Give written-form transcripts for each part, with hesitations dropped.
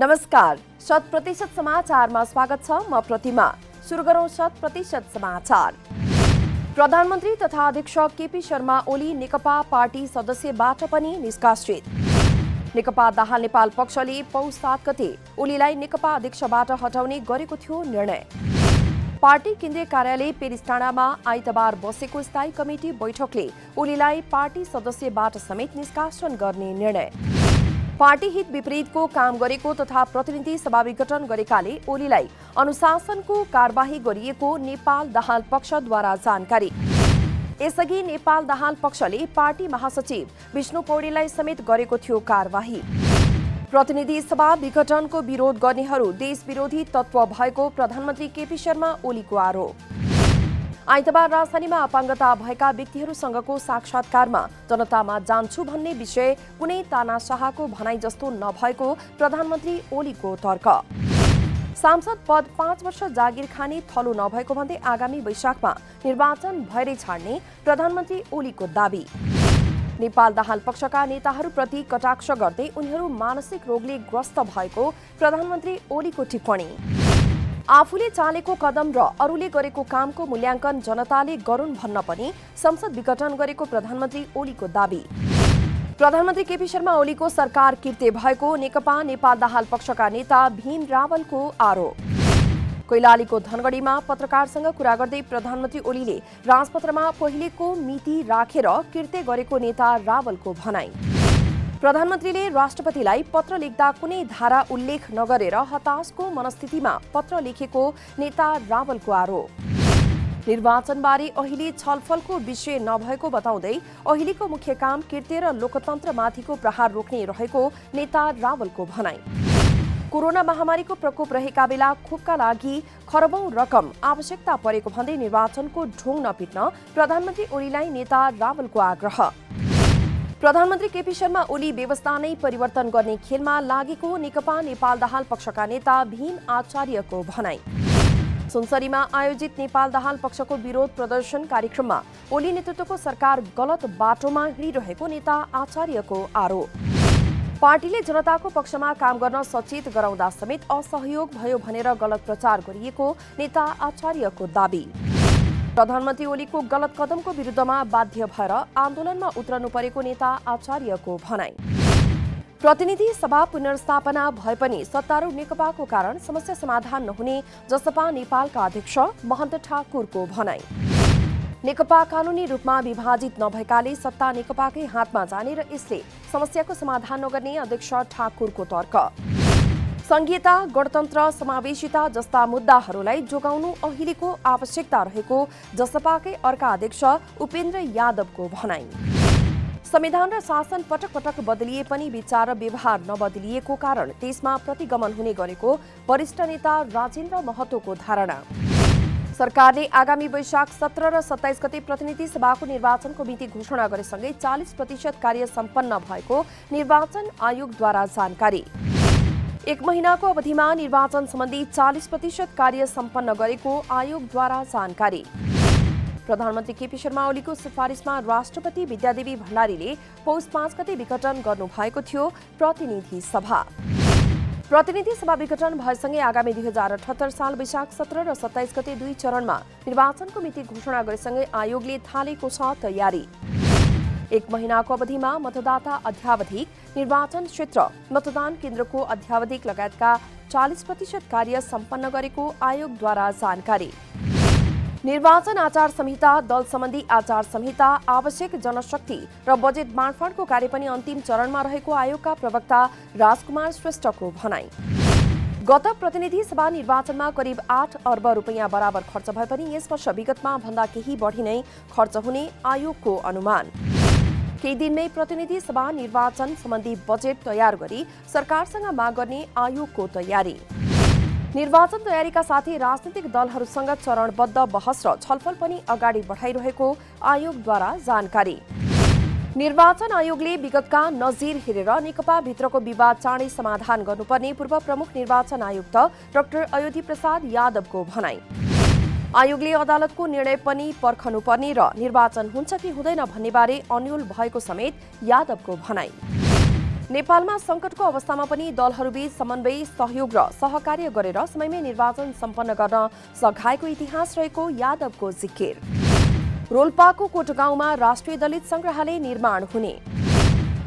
नमस्कार, 100% समाचारमा स्वागत छ। म प्रतिमा। सुरु गरौं 100% समाचार। प्रधानमन्त्री तथा अध्यक्ष केपी शर्मा ओली नेकपा पार्टी सदस्यबाट पनि निष्कासित। नेकपा दाहाल नेपाल पक्षले पौष 7 गते ओलीलाई नेकपा अध्यक्षबाट हटाउने गरेको थियो निर्णय। पार्टी केन्द्रीय कार्यालय पेरिसटाडामा आइतबार बसेको स्थायी कमिटी बैठकले ओलीलाई पार्टी सदस्यबाट समेत निष्कासन गर्ने निर्णय। पार्टी हित विपरीतको काम गरेको तथा प्रतिनिधि सभा विघटन गरेकाले ओलीलाई अनुशासनको कारबाही गरिएको नेपाल दाहाल पक्षद्वारा जानकारी। यसअघि नेपाल दाहाल पक्षले पार्टी महासचिव विष्णु पौडेललाई समेत गरेको थियो कारबाही। प्रतिनिधि सभा विघटनको विरोध गर्नेहरू देश विरोधी तत्व भएको प्रधानमन्त्री केपी शर्मा ओलीको आरोप। आइतबार राजधानीमा अपाङ्गता भएका व्यक्तिहरूसँगको साक्षात्कारमा जनतामा जान्छु भन्ने विषय कुनै तानाशाहको भनाइ जस्तो नभएको प्रधानमन्त्री ओलीको तर्क। सांसद पद 5 वर्ष जागिर खाने थलो नभएको भन्दै आगामी वैशाखमा निर्वाचन भएरै छाड्ने प्रधानमन्त्री ओलीको दाबी। नेपाल दाहाल पक्षका नेताहरूप्रति कटाक्ष गर्दै उनीहरू मानसिक रोगले ग्रस्त भएको प्रधानमन्त्री ओलीको टिप्पणी। आफूले चालेको कदम र अरूले गरेको कामको मूल्याङ्कन जनताले गरून् भन्न पनि संसद विघटन गरेको प्रधानमन्त्री ओलीको दाबी। प्रधानमन्त्री केपी शर्मा ओलीको सरकार किर्ते भएको नेकपा नेपाल दाहाल पक्षका नेता भीम रावलको आरोप। कैलालीको धनगढीमा पत्रकारसँग कुरा गर्दै प्रधानमन्त्री ओलीले राजपत्रमा पहिलेको मिति राखेर किर्ते गरेको नेता रावलको भनाई। प्रधानमन्त्रीले राष्ट्रपतिलाई पत्र लेख्दा कुनै धारा उल्लेख नगरेर हताशको मनस्थितिमा पत्र लेखेको नेता रावलको आरोप। निर्वाचनबारे अहिले छलफलको विषय नभएको बताउँदै अहिलेको मुख्य काम किर्ते र लोकतन्त्रमाथिको प्रहार रोक्ने रहेको नेता रावलको भनाई। कोरोना महामारीको प्रकोप रहेका बेला खोपका लागि खरबौं रकम आवश्यकता परेको भन्दै निर्वाचनको ढोङ नपिट्न प्रधानमन्त्री ओलीलाई नेता रावलको आग्रह। प्रधानमन्त्री केपी शर्मा ओली व्यवस्था नै परिवर्तन गर्ने खेलमा लागेको नेकपा नेपाल दाहाल पक्षका नेता भीम आचार्यको भनाई। सुनसरीमा आयोजित नेपाल दाहाल पक्षको विरोध प्रदर्शन कार्यक्रममा ओली नेतृत्वको सरकार गलत बाटोमा हिँडिरहेको नेता आचार्यको आरोप। पार्टीले जनताको पक्षमा काम गर्न सचेत गराउँदा समेत असहयोग भयो भनेर गलत प्रचार गरिएको नेता आचार्यको दाबी। प्रधानमन्त्री ओलीको गलत कदमको विरुद्धमा बाध्य भएर आन्दोलनमा उत्रनु परेको नेता आचार्यको भनाई। प्रतिनिधि सभा पुनर्स्थापना भए पनि सत्तारूढ नेकपाको कारण समस्या समाधान नहुने जसपा नेपालका अध्यक्ष महन्त ठाकुरको भनाई। नेकपा कानूनी रूपमा विभाजित नभएकाले सत्ता नेकपाकै हातमा जाने र यसले समस्याको समाधान नगर्ने अध्यक्ष ठाकुरको तर्क। संघीयता, गणतन्त्र, समावेशिता जस्ता मुद्दाहरूलाई जोगाउनु अहिलेको आवश्यकता रहेको जसपाकै अर्का अध्यक्ष उपेन्द्र यादवको भनाई। संविधान र शासन पटक पटक बदलिए पनि विचार र व्यवहार नबदलिएको कारण त्यसमा प्रतिगमन हुने गरेको वरिष्ठ नेता राजेन्द्र महतोको धारणा। सरकारले आगामी वैशाख 17 र 27 गते प्रतिनिधि सभाको निर्वाचनको मिति घोषणा गरेसँगै 40% कार्य सम्पन्न भएको निर्वाचन आयोगद्वारा जानकारी। 1 महिनाको अवधिमा निर्वाचन सम्बन्धी 40% कार्य सम्पन्न गरेको आयोगद्वारा जानकारी। प्रधानमन्त्री केपी शर्मा ओलीको सिफारिसमा राष्ट्रपति विद्यादेवी भण्डारीले पौष 5 गते विघटन गर्नुभएको थियो प्रतिनिधि सभा। प्रतिनिधि सभा विघटन भएसँगै आगामी 2078 साल वैशाख 17 र 27 गते 2 चरणमा निर्वाचनको मिति घोषणा गरेसँगै आयोगले थालेको छ तयारी। 1 महिनाको अवधिमा मतदाता अध्यावधिक, निर्वाचन क्षेत्र, मतदान केन्द्रको अध्यावधिक लगायतका 40% कार्य सम्पन्न गरेको आयोगद्वारा जानकारी। निर्वाचन आचार संहिता, दल सम्बन्धी आचार संहिता, आवश्यक जनशक्ति र बजेट बाँडफाँडको कार्य पनि अन्तिम चरणमा रहेको आयोगका प्रवक्ता राजकुमार श्रेष्ठको भनाई। गत प्रतिनिधि सभा निर्वाचनमा करिब 8 अर्ब रुपैयाँ बराबर खर्च भए पनि यस वर्ष विगतमा भन्दा केही बढी नै खर्च हुने आयोगको अनुमान। केही दिनमै प्रतिनिधि सभा निर्वाचन सम्बन्धी बजेट तयार गरी सरकारसँग माग गर्ने आयोगको तयारी। निर्वाचन तयारीका साथै राजनीतिक दलहरूसँग चरणबद्ध बहस र छलफल पनि अगाडि बढाइरहेको आयोगद्वारा जानकारी। निर्वाचन आयोगले विगतका नजिर हेरेर नेकपा भित्रको विवाद चाँडै समाधान गर्नुपर्ने पूर्व प्रमुख निर्वाचन आयुक्त डाक्टर अयोधी प्रसाद यादवको भनाई। आयोगले अदालतको निर्णय पनि पर्खनुपर्ने र निर्वाचन हुन्छ कि हुँदैन भन्ने बारे अन्यल भएको समेत यादवको भनाई। नेपालमा संकटको अवस्थामा पनि दलहरूबीच समन्वय, सहयोग र सहकार्य गरेर समयमै निर्वाचन सम्पन्न गर्न सघाएको इतिहास रहेको यादवको जिकिर। रोल्पाको कोटगाउँमा राष्ट्रिय दलित संग्रहालय निर्माण हुने।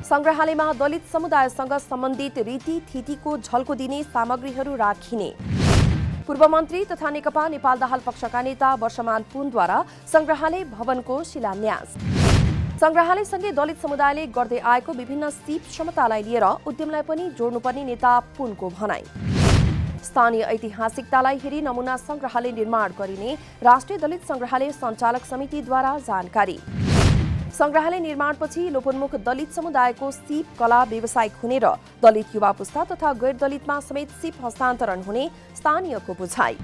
संग्रहालयमा दलित समुदायसँग सम्बन्धित रीतिथितिको झल्को दिने सामग्रीहरू राखिने। पूर्व मन्त्री तथा नेकपा नेपाल दाहाल पक्षका नेता वर्षमान पुनद्वारा संग्रहालय भवनको शिलान्यास। संग्रहालयसँगै दलित समुदायले गर्दै आएको विभिन्न सिप क्षमतालाई लिएर उद्यमलाई पनि जोड्नुपर्ने नेता पुनको भनाई। स्थानीय ऐतिहासिकतालाई हेरी नमूना संग्रहालय निर्माण गरिने राष्ट्रिय दलित संग्रहालय सञ्चालक समितिद्वारा जानकारी। संग्रहालय निर्माणपछि लोपोन्मुख दलित समुदायको सिप कला व्यावसायिक हुने र दलित युवा पुस्ता तथा गैर दलितमा समेत सिप हस्तान्तरण हुने स्थानीयको बुझाइ।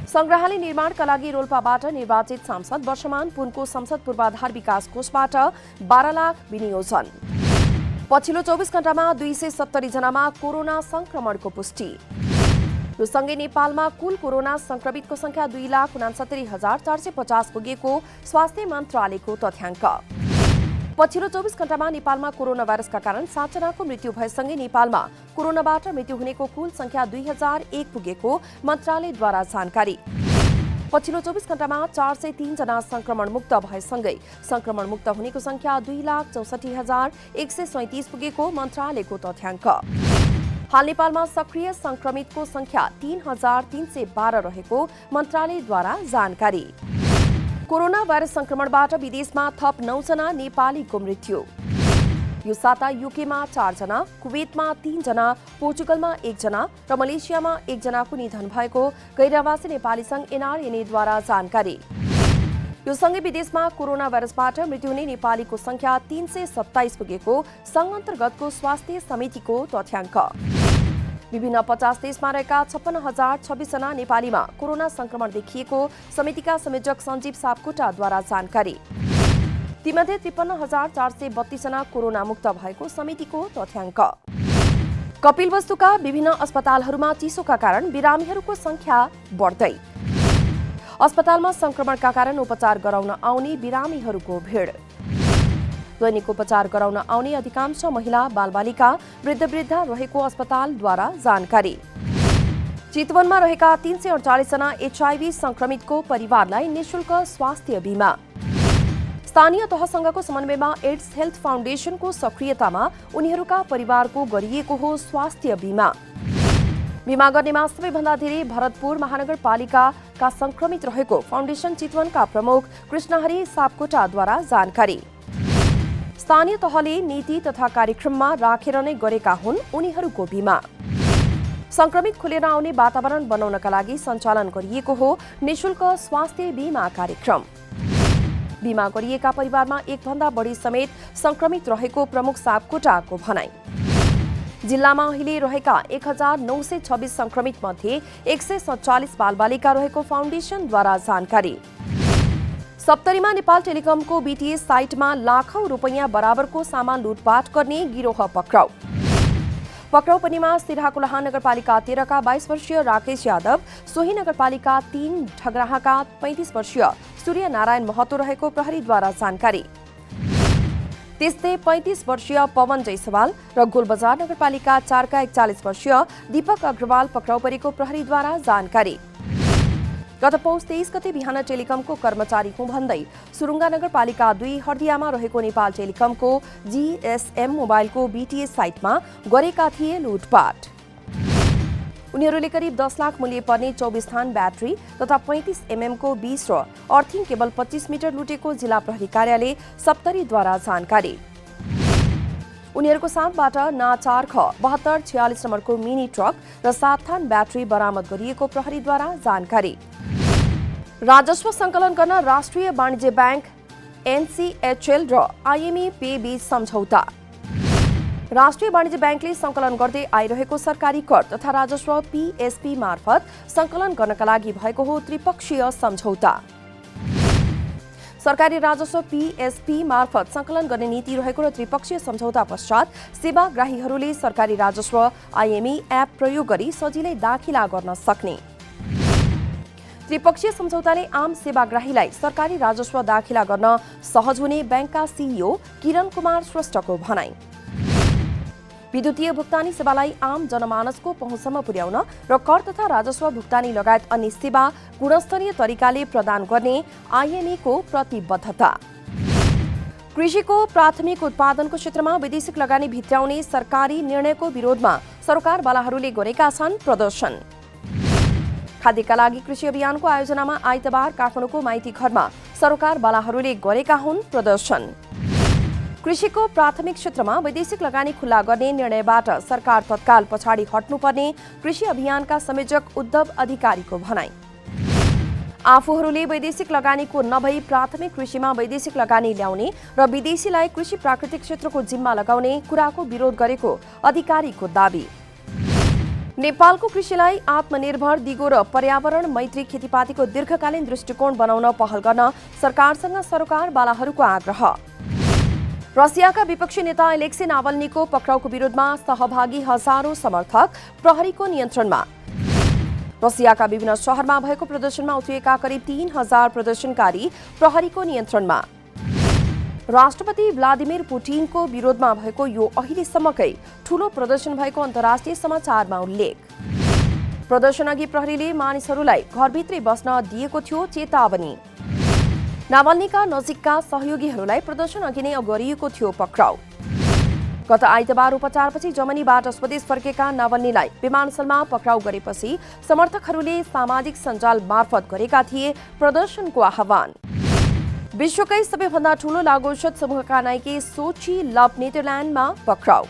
संग्रहालय निर्माणका लागि रोल्पाबाट निर्वाचित सांसद वर्षमान पुनको संसद पूर्वाधार विकास कोषबाट 12 लाख विनियोजन। पछिल्लो 24 घण्टामा 270 जनामा कोरोना संक्रमणको पुष्टि। यो सँगै नेपालमा कुल कोरोना संक्रमितको संख्या 2,69,450 पुगेको स्वास्थ्य मन्त्रालयको तथ्याङ्क। पछिल्लो 24 घण्टामा नेपालमा कोरोना भाइरसका कारण 7 जनाको मृत्यु भएसँगै नेपालमा कोरोनाबाट मृत्यु हुनेको कुल संख्या 2001 पुगेको मन्त्रालयद्वारा जानकारी। पछिल्लो 24 घण्टामा 403 जना संक्रमण मुक्त भएसँगै संक्रमण मुक्त हुनेको संख्या 2,64,137 पुगेको मन्त्रालयको तथ्याङ्क। हाल नेपालमा सक्रिय संक्रमितको संख्या 3,312 रहेको मन्त्रालयद्वारा जानकारी। कोरोना भाइरस संक्रमणबाट विदेशमा थप 9 जना नेपालीको मृत्यु। यो साता युकेमा 4 जना, कुवेतमा 3 जना, पोर्चुगलमा 1 जना र मलेसियामा 1 जनाको निधन भएको गैरआवासी नेपाली संघ NRNA-द्वारा जानकारी। यो सँगै विदेशमा कोरोना भाइरसबाट मृत्यु हुने नेपालीको संख्या 327 पुगेको संघ अन्तर्गतको स्वास्थ्य समितिको तथ्याङ्क। विभिन्न 50 देशमा रहेका 56,026 जना नेपालीमा कोरोना संक्रमण देखिएको समितिका संयोजक सञ्जीव सापकोटाद्वारा जानकारी। तीमध्ये 53,432 जना कोरोना मुक्त भएको समितिको तथ्याङ्क। कपिलवस्तुका विभिन्न अस्पतालहरूमा चिसोका कारण बिरामीहरूको संख्या बढ्दै। अस्पतालमा संक्रमणका कारण उपचार गराउन आउने बिरामीहरूको भिड। दैनिक उपचार गराउन आउने अधिकांश महिला, बालबालिका, वृद्धवृद्धा रहेको अस्पतालद्वारा जानकारी। चितवनमा रहेका 348 जना HIV संक्रमितको परिवारलाई निःशुल्क स्वास्थ्य बीमा। स्थानीय तहसँगको समन्वयमा एड्स हेल्थ फाउन्डेसनको सक्रियतामा उनीहरूका परिवारको गरिएको हो स्वास्थ्य बीमा। बीमा गर्नेमा सबैभन्दा धेरै भरतपुर महानगरपालिकाका संक्रमित रहेको फाउन्डेसन चितवनका प्रमुख कृष्णहरि सापकोटाद्वारा जानकारी। स्थानीय तहले नीति तथा कार्यक्रममा राखेर नै गरेका हुन् उनीहरूको बीमा। संक्रमित खुलेर आउने वातावरण बनाउनका लागि सञ्चालन गरिएको हो निःशुल्क स्वास्थ्य बीमा कार्यक्रम। बीमा गरिएका परिवारमा एकभन्दा बढी समेत संक्रमित रहेको प्रमुख सापकोटाको भनाई। जिल्लामा अहिले रहेका 1,926 संक्रमित मध्ये 147 बालबालिका रहेको फाउन्डेसनद्वारा जानकारी। सप्तरीमा नेपाल टेलिकमको BTS साइटमा लाखौं रुपैयाँ बराबरको सामान लुटपाट गर्ने गिरोह पक्राउ। पक्राउ पनिमा सिराहाकुलाहा नगरपालिका 13 का 22 वर्षीय राकेश यादव, सोही नगरपालिका 3 ठगराहाका 35 वर्षीय सूर्य नारायण महतो रहेको प्रहरीद्वारा जानकारी। त्यस्तै 35 वर्षीय पवन जयसवाल र गोलबजार नगरपालिका 4 का 41 वर्षीय दीपक अग्रवाल पक्राउ परेको प्रहरीद्वारा जानकारी। गत पौष 23 गते बिहान टेलिकमको कर्मचारी हुँ भन्दै सुरुङ्गा नगरपालिका 2 हर्दियामा रहेको नेपाल टेलिकमको GSM मोबाइलको BTS साइटमा गरेका थिए लुटपाट। उनीहरूले करिब 10 लाख मूल्य पर्ने 24 थान ब्याट्री तथा 35 mm को 20 र अर्थिङ केबल 25 मिटर लुटेको जिल्ला प्रहरी कार्यालय सप्तरीद्वारा जानकारी। उनीहरूको साथबाट ना 4 ख 7246 नम्बरको मिनी ट्रक र 7 थान ब्याट्री बरामद गरिएको प्रहरीद्वारा जानकारी। राजस्व संकलन गर्न राष्ट्रिय वाणिज्य बैंक NCHL र IME पे बीच सम्झौता। राष्ट्रिय वाणिज्य बैंकले संकलन गर्दै आइरहेको सरकारी कर तथा राजस्व PSP मार्फत संकलन गर्नका लागि भएको हो त्रिपक्षीय सम्झौता। सरकारी राजस्व PSP मार्फत संकलन गर्ने नीति रहेको र त्रिपक्षीय सम्झौता पश्चात सेवाग्राहीहरूले सरकारी राजस्व IME एप प्रयोग गरी सजिलै दाखिला गर्न सक्ने। त्रिपक्षीय सम्झौताले आम सेवाग्राहीलाई सरकारी राजस्व दाखिला गर्न सहज हुने बैंकका CEO किरण कुमार श्रेष्ठको भनाई। विद्युतीय भुक्तानी सेवालाई आम जनमानसको पहुँचसम्म पुर्याउन र कर तथा राजस्व भुक्तानी लगायत अन्य सेवा गुणस्तरीय तरिकाले प्रदान गर्ने आईएनए को प्रतिबद्धता। कृषिको प्राथमिक उत्पादनको क्षेत्रमा वैदेशिक लगानी भित्र्याउने सरकारी निर्णयको विरोधमा सरकारवालाहरूले गरेका छन् प्रदर्शन। खाद्यका लागि कृषि अभियानको आयोजनामा आइतबार काठमाडौँको माइती घरमा सरकारवालाहरूले गरेका हुन् प्रदर्शन। कृषिको प्राथमिक क्षेत्रमा वैदेशिक लगानी खुल्ला गर्ने निर्णयबाट सरकार तत्काल पछाडि हट्नुपर्ने कृषि अभियानका संयोजक उद्धव अधिकारीको भनाई। आफूहरूले वैदेशिक लगानीको नभई प्राथमिक कृषिमा वैदेशिक लगानी ल्याउने र विदेशीलाई कृषि प्राकृतिक क्षेत्रको जिम्मा लगाउने कुराको विरोध गरेको अधिकारीको दाबी। नेपालको कृषिलाई आत्मनिर्भर दिगो र पर्यावरण मैत्री खेतीपातीको दीर्घकालीन दृष्टिकोण बनाउन पहल गर्न सरकारसँग सरकारवालाहरूको आग्रह। रसियाका विपक्षी नेता एलेक्सी नाभल्नीको पक्राउको विरोधमा सहभागी हजारौं समर्थक प्रहरीको नियन्त्रणमा। रसियाका विभिन्न शहरमा भएको प्रदर्शनमा उत्रिएका करिब 3000 प्रदर्शनकारी प्रहरीको नियन्त्रणमा। राष्ट्रपति भ्लादिमिर पुटिनको विरोधमा भएको यो अहिलेसम्मकै ठूलो प्रदर्शन भएको अन्तर्राष्ट्रिय समाचारमा उल्लेख। प्रदर्शनअघि प्रहरीले मानिसहरूलाई घरभित्रै बस्न दिएको थियो चेतावनी। नाभल्नीका नजिकका सहयोगीहरूलाई प्रदर्शनअघि नै गरिएको थियो पक्राउ। गत आइतबार उपचारपछि जर्मनीबाट स्वदेश फर्केका नाभल्नीलाई विमानस्थलमा पक्राउ गरेपछि समर्थकहरूले सामाजिक सञ्जाल मार्फत गरेका थिए प्रदर्शनको आह्वान। विश्वकै सबैभन्दा ठूलो लागु औषध समूहका नायिका सोची लभ नेदरल्यान्डमा पक्राउ।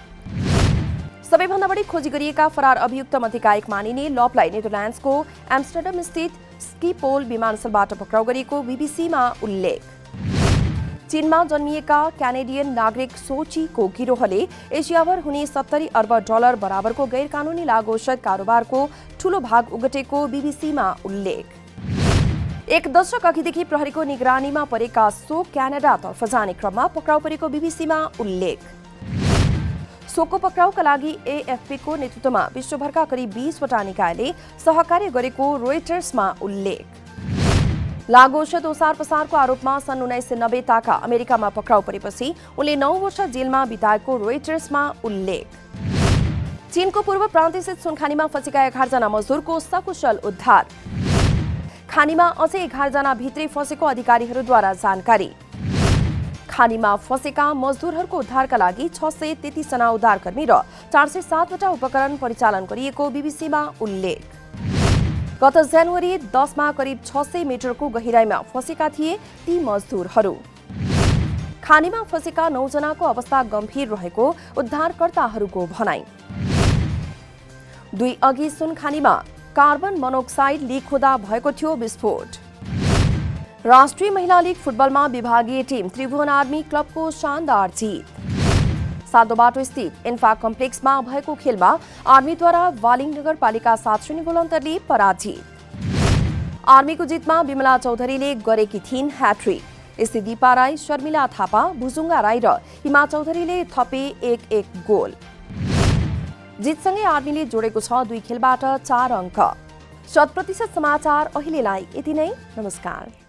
सबैभन्दा बढी खोजी गरिएका फरार अभियुक्त मध्येका एक मानिने लभलाई नेदरल्यान्ड्सको एम्स्टर्डम स्थित स्किपोल विमानस्थलबाट पक्राउ गरिएको बीबीसीमा उल्लेख। चीनमा जन्मिएका क्यानेडियन नागरिक सोचीको गिरोहले एसियाभर हुने $70 अर्ब बराबरको गैरकानूनी लागु औषध कारोबारको ठूलो भाग उगटेको बीबीसीमा उल्लेख। एक दशक अघिदेखि प्रहरीको निगरानीमा परेका सो क्यानाडातर्फ जाने क्रममा पक्राउ परेको बीबीसीमा उल्लेख। सोको पक्राउका लागि एएफपीको नेतृत्वमा विश्वभरका करिब 20 वटा निकायले सहकार्य गरेको रोयटर्समा उल्लेख। लागु औषध ओसार पसारको आरोपमा सन् 1990 ताका अमेरिकामा पक्राउ परेपछि उनले 9 वर्ष जेलमा बिताएको रोयटर्समा उल्लेख। चीनको पूर्व प्रान्तस्थित सुनखानीमा फँसेका 11 जना मजदुरको सकुशल उद्धार। खानीमा अझै 11 जना भित्रै फँसेको अधिकारीहरूद्वारा जानकारी। खानीमा फँसेका मजदुरहरूको उद्धारका लागि 633 जना उद्धारकर्मी र 407 वटा उपकरण परिचालन गरिएको बीबीसीमा उल्लेख। गत जनवरी 10 मा करिब 600 मिटरको गहिराईमा फँसेका थिए ती मजदुरहरू। खानीमा फँसेका 9 जनाको अवस्था गम्भीर रहेको उद्धारकर्ताहरूको भनाई। 2 अघि सुनखानीमा कार्बन मोनोक्साइड लिक हुँदा भएको थियो विस्फोट। राष्ट्रिय महिला लीग फुटबलमा विभागीय टिम त्रिभुवन आर्मी क्लबको शानदार जीत। सातो बाटो स्थित इन्फा कम्प्लेक्समा भएको खेलमा आर्मीद्वारा वालिङ नगरपालिका 7-0 गोल अन्तरले पराजित। आर्मीको जितमा विमला चौधरीले गरेकी थिइन् ह्याट्रिक। स्थितिपा राई, शर्मिला थापा, भुजुङ्गा राई र हिमा चौधरीले थपे 1-1 गोल। जितसँगै आर्मीले जोडेको छ 2 खेलबाट 4 अङ्क। 100% समाचार अहिलेलाई यति नै। नमस्कार।